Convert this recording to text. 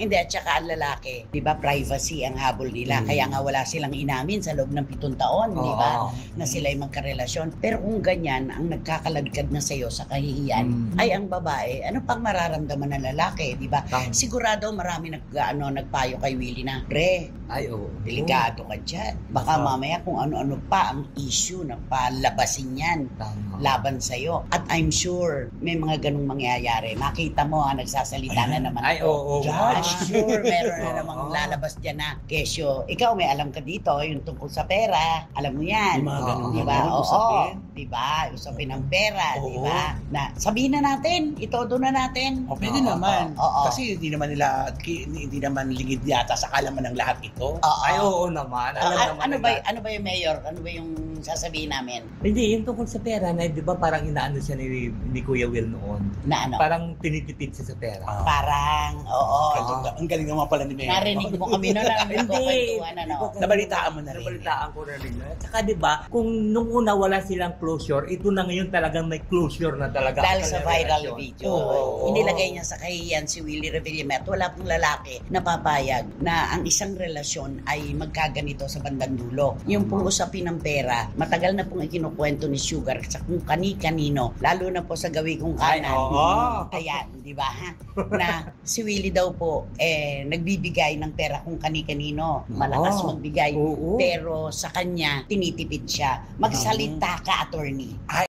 Hindi, at saka ang lalaki, di ba, privacy ang habol nila. Kaya nga wala silang inamin sa loob ng 7 taon, di ba, na sila'y magkarelasyon. Pero kung ganyan, ang nagkakaladkad na sa'yo sa kahihiyan, ay ang babae, ano pang mararamdaman ng lalaki, di ba? Sigurado marami nagpayo kay Willie na, pre, delikado ka dyan. Baka mamaya kung ano-ano pa ang issue na palabasin yan laban sa'yo. At I'm sure may mga ganung mangyayari. Makita mo, nagsasalita na naman ako. I'm sure meron na namang lalabas dyan na, Kesyo, ikaw may alam ka dito, yung tungkol sa pera, alam mo yan. Di ba? Oo. Di ba? Usapin ng pera, di ba? Na sabihin na natin, itodo na natin. Pwede naman. Kasi hindi naman lingid yata sa kalaman ng lahat ito. Ay, oo naman. Alam naman ano ba yung mayor? Ano ba yung sasabihin namin? Hindi, yung tungkol sa pera na, di ba parang inaano siya ni Kuya Will noon? Na ano? Parang tinitipid siya sa pera. Parang, Ang galing naman pala ni Mayor. narinig mo kami noon. Nabalitaan mo na rin. Nabalitaan ko na rin. At saka di ba, kung nung una wala silang closure, ito na ngayon talagang may closure na talaga. Dahil sa viral video. Oo. Inilagay niya sa kahihiyan si Willie Revillame at wala pong lalaki na papayag na ang isang relasyon ay magkaganito sa bandang dulo. Yung pong usapin ng pera, matagal na pong ikinukwento ni Sugar sa kung kani-kanino, lalo na po sa gawi kong kanan. Ayan, di ba? Na si Willie daw po, nagbibigay ng pera kung kani-kanino. Malakas magbigay. Pero sa kanya, tinitipid siya. Magsalita ka, attorney.